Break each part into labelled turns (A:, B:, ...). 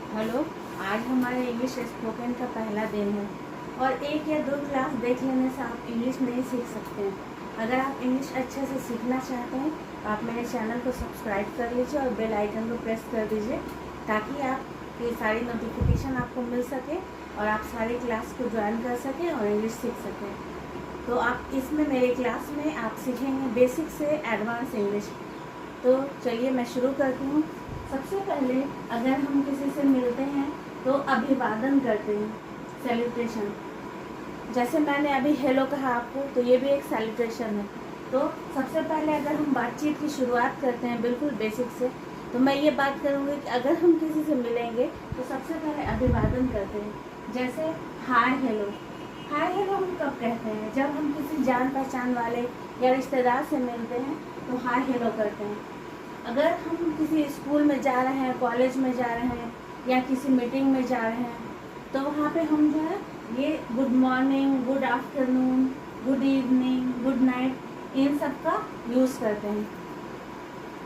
A: Hello. आज हमारे English spoken का पहला दिन है और एक या दो क्लास देख लेने से आप इंग्लिश नहीं सीख सकते हैं। अगर आप इंग्लिश अच्छे से सीखना चाहते हैं तो आप मेरे चैनल को सब्सक्राइब कर लीजिए और बेल आइकन को प्रेस कर दीजिए ताकि आपकी सारी नोटिफिकेशन आपको मिल सके और आप सारी क्लास को ज्वाइन कर सकें और इंग्लिश सीख सकें। तो आप इसमें मेरे क्लास में आप सीखेंगे बेसिक से एडवांस इंग्लिश। तो चलिए मैं शुरू करती हूँ। सबसे पहले अगर हम किसी से मिलते हैं तो अभिवादन करते हैं, सेलिब्रेशन। जैसे मैंने अभी हेलो कहा आपको, तो ये भी एक सेलिब्रेशन है। तो सबसे पहले अगर हम बातचीत की शुरुआत करते हैं बिल्कुल बेसिक से, तो मैं ये बात करूँगी कि अगर हम किसी से मिलेंगे तो सबसे पहले अभिवादन करते हैं। जैसे हाय हेलो। हाय हेलो हम कब कहते हैं? जब हम किसी जान पहचान वाले या रिश्तेदार से मिलते हैं तो हाय हेलो करते हैं। अगर हम किसी स्कूल में जा रहे हैं, कॉलेज में जा रहे हैं या किसी मीटिंग में जा रहे हैं तो वहाँ पे हम जो है ये good morning, good afternoon, good evening, good night in सब का यूज़ करते हैं।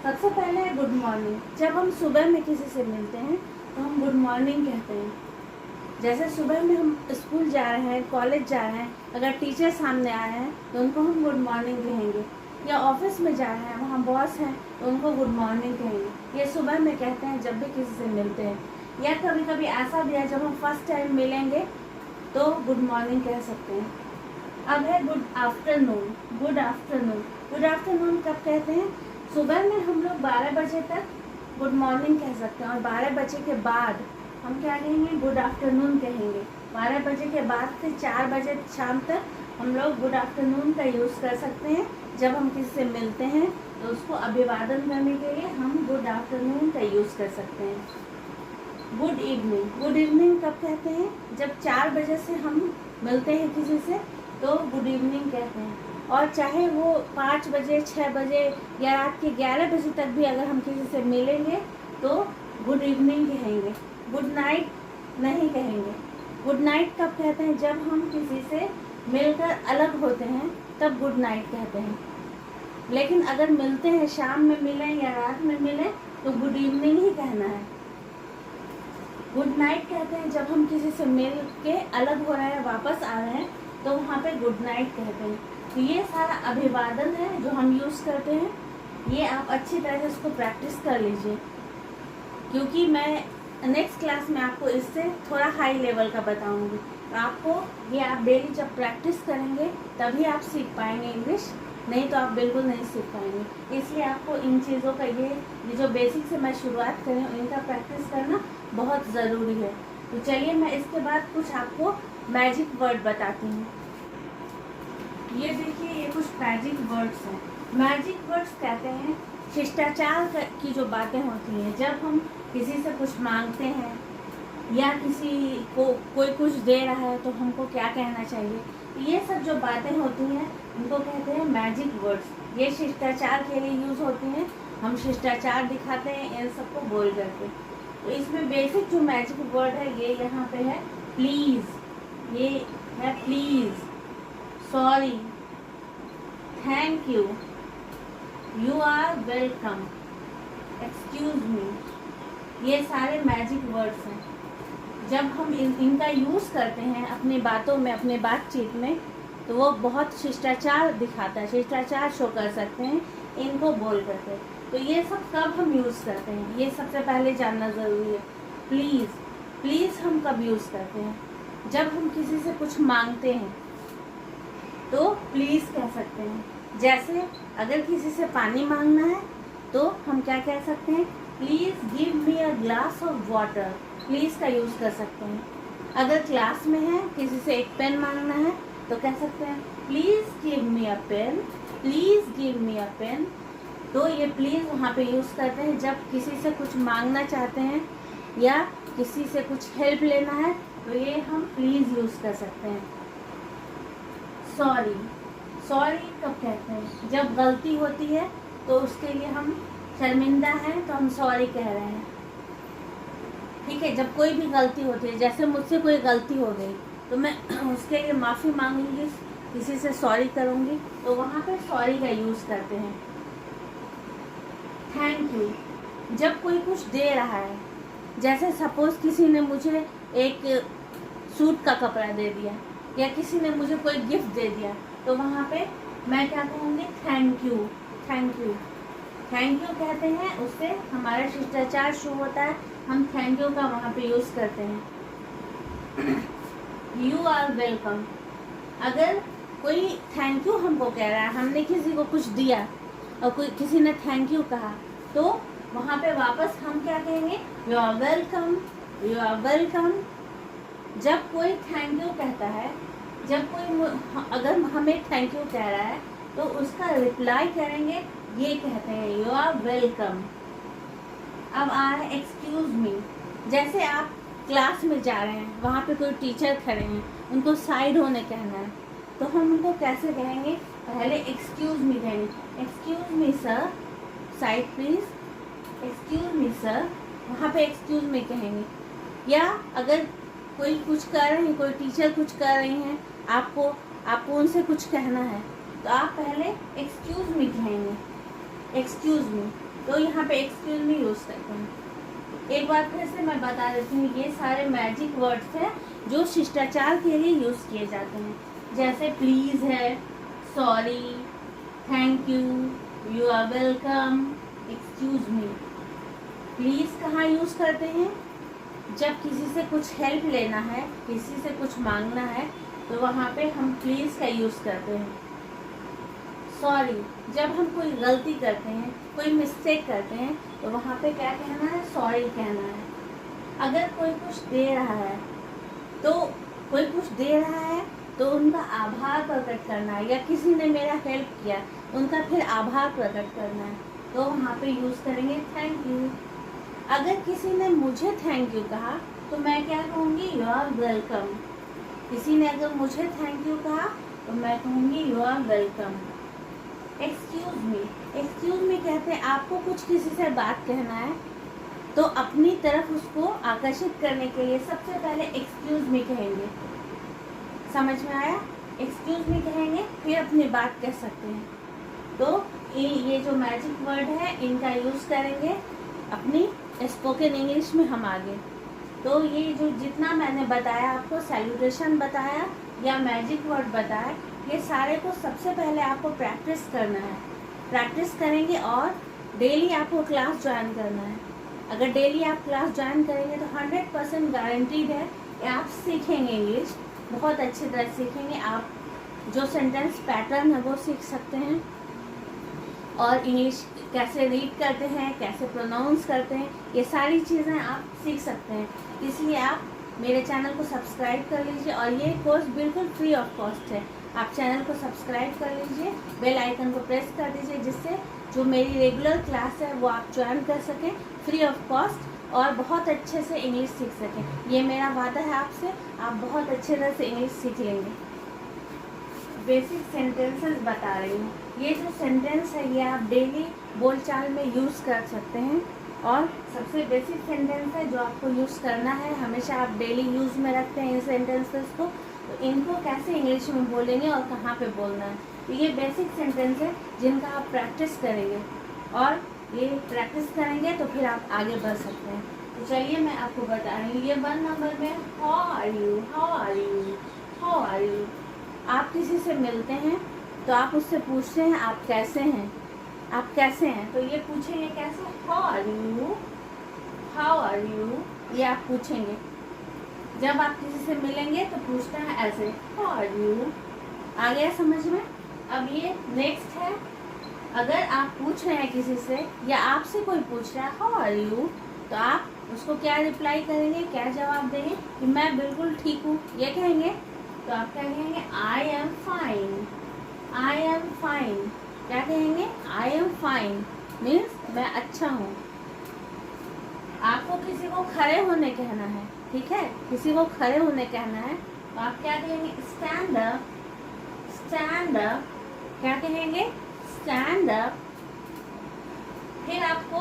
A: सबसे पहले है गुड मॉर्निंग। जब हम सुबह में किसी से मिलते हैं तो हम गुड मॉर्निंग कहते हैं। जैसे सुबह में हम स्कूल जा रहे हैं, कॉलेज जा रहे हैं, अगर टीचर सामने आए हैं तो उनको हम गुड मॉर्निंग कहेंगे। या ऑफिस में जा रहे हैं, वहाँ बॉस हैं तो उनको गुड मॉर्निंग कहेंगे। ये सुबह में कहते हैं जब भी किसी से मिलते हैं। या कभी कभी ऐसा भी है जब हम फर्स्ट टाइम मिलेंगे तो गुड मॉर्निंग कह सकते हैं। अब है good afternoon. Good afternoon. Good afternoon कब कहते हैं? सुबह में हम लोग 12 बजे तक गुड मॉर्निंग कह सकते हैं और 12 बजे के बाद हम क्या कहेंगे? गुड आफ्टरनून कहेंगे। 12 बजे के बाद से 4 बजे शाम तक हम लोग गुड आफ्टरनून का यूज़ कर सकते हैं। जब हम किसी से मिलते हैं तो उसको अभिवादन करने के लिए हम गुड आफ्टरनून का यूज़ कर सकते हैं। Good evening. गुड इवनिंग कब कहते हैं? जब 4 बजे से हम मिलते हैं किसी से तो गुड इवनिंग कहते हैं। और चाहे वो 5 बजे, 6 बजे या रात के 11 बजे तक भी अगर हम किसी से मिलेंगे तो गुड इवनिंग कहेंगे। गुड नाइट नहीं कहेंगे। गुड नाइट कब कहते हैं? जब हम किसी से मिलकर अलग होते हैं तब गुड नाइट कहते हैं। लेकिन अगर मिलते हैं, शाम में मिलें या रात में मिलें तो गुड इवनिंग ही कहना है। गुड नाइट कहते हैं जब हम किसी से मिल के अलग हो रहे हैं, वापस आ रहे हैं तो वहाँ पे गुड नाइट कहते हैं। तो ये सारा अभिवादन है जो हम यूज़ करते हैं। ये आप अच्छी तरह से इसको प्रैक्टिस कर लीजिए, क्योंकि मैं नेक्स्ट क्लास में आपको इससे थोड़ा हाई लेवल का बताऊंगी। तो आपको ये आप डेली जब प्रैक्टिस करेंगे तभी आप सीख पाएंगे इंग्लिश, नहीं तो आप बिल्कुल नहीं सीख पाएंगे। इसलिए आपको इन चीज़ों का ये जो बेसिक से मैं शुरुआत करें इनका प्रैक्टिस करना बहुत ज़रूरी है। तो चलिए मैं इसके बाद कुछ आपको मैजिक वर्ड बताती हूँ। ये देखिए, ये कुछ मैजिक वर्ड्स हैं। मैजिक वर्ड्स कहते हैं शिष्टाचार की जो बातें होती हैं। जब हम किसी से कुछ मांगते हैं या किसी को कोई कुछ दे रहा है तो हमको क्या कहना चाहिए, ये सब जो बातें होती हैं उनको कहते हैं मैजिक वर्ड्स। ये शिष्टाचार के लिए यूज़ होती हैं। हम शिष्टाचार दिखाते हैं इन सबको बोल करके। तो इसमें बेसिक जो मैजिक वर्ड है ये यहाँ पे है प्लीज़। ये है please, sorry, thank you, you are welcome, excuse me. ये सारे मैजिक वर्ड्स हैं। जब हम इनका यूज़ करते हैं अपनी बातों में, अपने बातचीत में, तो वो बहुत शिष्टाचार दिखाता है, शिष्टाचार शो कर सकते हैं इनको बोल करके। तो ये सब कब हम यूज़ करते हैं ये सबसे पहले जानना ज़रूरी है। प्लीज़। प्लीज़ हम कब यूज़ करते हैं? जब हम किसी से कुछ मांगते हैं तो प्लीज़ कह सकते हैं। जैसे अगर किसी से पानी मांगना है तो हम क्या कह सकते हैं? Please give me a glass of water. Please का यूज़ कर सकते हैं। अगर क्लास में है, किसी से एक पेन मांगना है तो कह सकते हैं please give me a pen, please give me a pen. तो ये प्लीज़ वहाँ पे यूज़ करते हैं जब किसी से कुछ मांगना चाहते हैं या किसी से कुछ हेल्प लेना है तो ये हम प्लीज़ यूज़ कर सकते हैं। सॉरी। सॉरी कब कहते हैं? जब गलती होती है तो उसके लिए हम शर्मिंदा हैं तो हम सॉरी कह रहे हैं। ठीक है, जब कोई भी गलती होती है, जैसे मुझसे कोई गलती हो गई तो मैं उसके लिए माफ़ी मांगूंगी, किसी से सॉरी करूंगी, तो वहाँ पे सॉरी का यूज़ करते हैं। Thank you. जब कोई कुछ दे रहा है जैसे सपोज किसी ने मुझे एक सूट का कपड़ा दे दिया या किसी ने मुझे कोई गिफ्ट दे दिया, तो वहाँ पे मैं क्या कहूँगी? Thank you. Thank you, thank you कहते हैं, उससे हमारा शिष्टाचार शो होता है। हम थैंक यू का वहाँ पे यूज़ करते हैं। You are welcome. अगर कोई थैंक यू हमको कह रहा है, हमने किसी को कुछ दिया और कोई किसी ने थैंक यू कहा, तो वहाँ पे वापस हम क्या कहेंगे? You are welcome, you are welcome. जब कोई थैंक यू कहता है, जब कोई अगर हमें थैंक यू कह रहा है, तो उसका रिप्लाई करेंगे, ये कहते हैं यू आर वेलकम। अब आ रहा है एक्सक्यूज मी। जैसे आप क्लास में जा रहे हैं, वहाँ पे कोई टीचर खड़े हैं, उनको साइड होने कहना है, तो हम उनको कैसे कहेंगे? पहले एक्सक्यूज मी कहेंगे, excuse me sir, side please, excuse me sir, वहाँ पे एक्सक्यूज मी कहेंगे। या अगर कोई कुछ कर रहे हैं, कोई टीचर कुछ कर रही हैं, आपको उनसे कुछ कहना है, तो आप पहले एक्सक्यूज मी कहेंगे, एक्सक्यूज मी। तो यहाँ पे एक्सक्यूज मी यूज़ करते हैं। एक बार फिर से मैं बता देती हूँ, ये सारे मैजिक वर्ड्स हैं जो शिष्टाचार के लिए यूज़ किए जाते हैं। जैसे प्लीज़ है, sorry, thank you, you are welcome, excuse me. Please कहाँ यूज़ करते हैं? जब किसी से कुछ हेल्प लेना है, किसी से कुछ मांगना है, तो वहाँ पे हम प्लीज़ का यूज़ करते हैं। सॉरी, जब हम कोई गलती करते हैं, कोई मिस्टेक करते हैं, तो वहाँ पे क्या कहना है? सॉरी कहना है। अगर कोई कुछ दे रहा है, तो उनका आभार प्रकट करना है, या किसी ने मेरा हेल्प किया, उनका फिर आभार प्रकट करना है, तो वहाँ पे यूज़ करेंगे थैंक यू। अगर किसी ने मुझे थैंक यू कहा, तो मैं क्या कहूँगी? You are welcome. किसी ने अगर मुझे थैंक यू कहा, तो मैं कहूँगी you are welcome. Excuse me, excuse me कहते हैं आपको कुछ किसी से बात कहना है, तो अपनी तरफ उसको आकर्षित करने के लिए सबसे पहले एक्सक्यूज मी कहेंगे। समझ में आया? एक्सक्यूज मी कहेंगे, फिर अपनी बात कह सकते हैं। तो ये जो मैजिक वर्ड है, इनका यूज़ करेंगे अपनी स्पोकन इंग्लिश में हम आगे। तो ये जो जितना मैंने बताया आपको, सैल्यूटेशन बताया या मैजिक वर्ड बताया, ये सारे को सबसे पहले आपको प्रैक्टिस करना है। प्रैक्टिस करेंगे और डेली आपको क्लास ज्वाइन करना है। अगर डेली आप क्लास ज्वाइन करेंगे तो 100% गारंटीड है कि आप सीखेंगे इंग्लिश, बहुत अच्छी तरह सीखेंगे। आप जो सेंटेंस पैटर्न है वो सीख सकते हैं, और इंग्लिश कैसे रीड करते हैं, कैसे प्रोनाउंस करते हैं, ये सारी चीज़ें आप सीख सकते हैं। इसलिए आप मेरे चैनल को सब्सक्राइब कर लीजिए, और ये कोर्स बिल्कुल फ्री ऑफ कॉस्ट है। आप चैनल को सब्सक्राइब कर लीजिए, बेल आइकन को प्रेस कर दीजिए, जिससे जो मेरी रेगुलर क्लास है वो आप ज्वाइन कर सकें फ्री ऑफ कॉस्ट, और बहुत अच्छे से इंग्लिश सीख सकें। ये मेरा वादा है आपसे, आप बहुत अच्छे तरह से इंग्लिश सीख लेंगे। बेसिक सेंटेंसेस बता रही हूँ। ये जो सेंटेंस है, ये आप डेली बोलचाल में यूज़ कर सकते हैं, और सबसे बेसिक सेंटेंस है जो आपको यूज़ करना है, हमेशा आप डेली यूज़ में रखते हैं इन सेंटेंसेस को, तो इनको कैसे इंग्लिश में बोलेंगे और कहाँ पे बोलना है। तो ये बेसिक सेंटेंस है जिनका आप प्रैक्टिस करेंगे, और ये प्रैक्टिस करेंगे तो फिर आप आगे बढ़ सकते हैं। तो चलिए मैं आपको बता रही हूँ। ये 1 नंबर में how are you, how are you, how are you. आप किसी से मिलते हैं तो आप उससे पूछते हैं आप कैसे हैं, आप कैसे हैं, तो ये पूछेंगे कैसे? How are you, how are you, ये आप पूछेंगे। जब आप किसी से मिलेंगे तो पूछते हैं ऐसे, हाउ आर यू। आ गया समझ में? अब ये नेक्स्ट है, अगर आप पूछ रहे हैं किसी से, या आपसे कोई पूछ रहा है हाउ आर यू, तो आप उसको क्या रिप्लाई करेंगे, क्या जवाब देंगे? कि मैं बिल्कुल ठीक हूँ, ये कहेंगे। तो आप क्या कहेंगे? I am fine, I am fine. क्या कहेंगे? आई एम फाइन मीन्स मैं अच्छा हूँ। आपको किसी को खड़े होने कहना है, ठीक है, किसी को खड़े होने कहना है, तो आप क्या कहेंगे? Stand up, stand up. क्या कहेंगे? Stand up. फिर आपको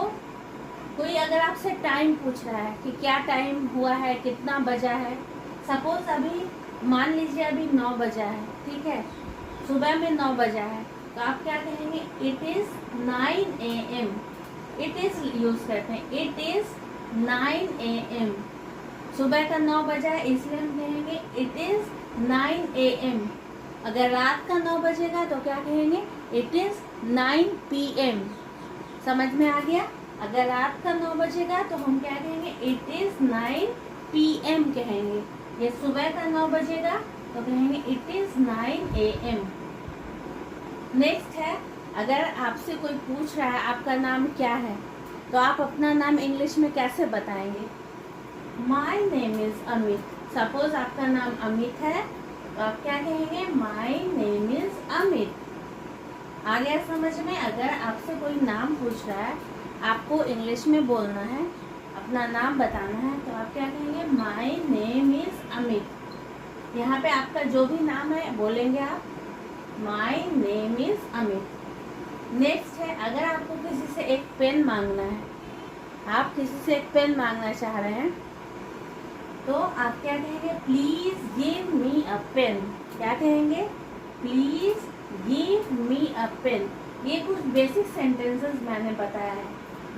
A: कोई अगर आपसे टाइम पूछ रहा है कि क्या टाइम हुआ है, कितना बजा है, सपोज अभी मान लीजिए अभी 9 बजा है, ठीक है, सुबह में 9 बजा है, तो आप क्या कहेंगे? It is 9 AM। It is use करते हैं, इट इज़ 9 AM। सुबह का 9 बजा है इसलिए हम कहेंगे इट इज 9 AM। अगर रात का 9 बजेगा तो क्या कहेंगे, इट इज 9 PM। समझ में आ गया। अगर रात का 9 बजेगा तो हम क्या कहेंगे, इट इज 9 PM कहेंगे। ये सुबह का 9 बजेगा तो कहेंगे इट इज 9 AM। नेक्स्ट है, अगर आपसे कोई पूछ रहा है आपका नाम क्या है, तो आप अपना नाम इंग्लिश में कैसे बताएंगे। My name is Amit. Suppose आपका नाम अमित है तो आप क्या कहेंगे, माई नेम इज अमित। आ गया समझ में। अगर आपसे कोई नाम पूछ रहा है, आपको इंग्लिश में बोलना है, अपना नाम बताना है, तो आप क्या कहेंगे, माई नेम इज अमित। यहाँ पे आपका जो भी नाम है बोलेंगे आप, my name is Amit. Next है, अगर आपको किसी से एक पेन मांगना है, आप किसी से एक पेन मांगना चाह रहे हैं, तो आप क्या कहेंगे, please give me a pen. क्या कहेंगे, please give me a pen. ये कुछ बेसिक सेंटेंसेस मैंने बताया है,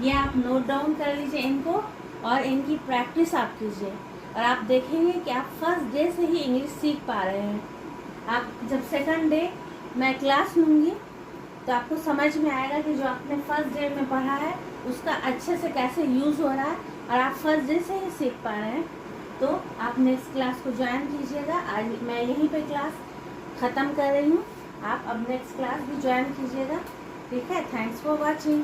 A: ये आप नोट डाउन कर लीजिए इनको और इनकी प्रैक्टिस आप कीजिए, और आप देखेंगे कि आप फर्स्ट डे से ही इंग्लिश सीख पा रहे हैं। आप जब सेकंड डे मैं क्लास लूँगी तो आपको समझ में आएगा कि जो आपने फर्स्ट डे में पढ़ा है उसका अच्छे से कैसे यूज़ हो रहा है, और आप फर्स्ट डे से ही सीख पा रहे हैं। तो आप नेक्स्ट क्लास को ज्वाइन कीजिएगा। आज मैं यहीं पे क्लास ख़त्म कर रही हूँ, आप अब नेक्स्ट क्लास भी ज्वाइन कीजिएगा। ठीक है, थैंक्स फॉर वॉचिंग।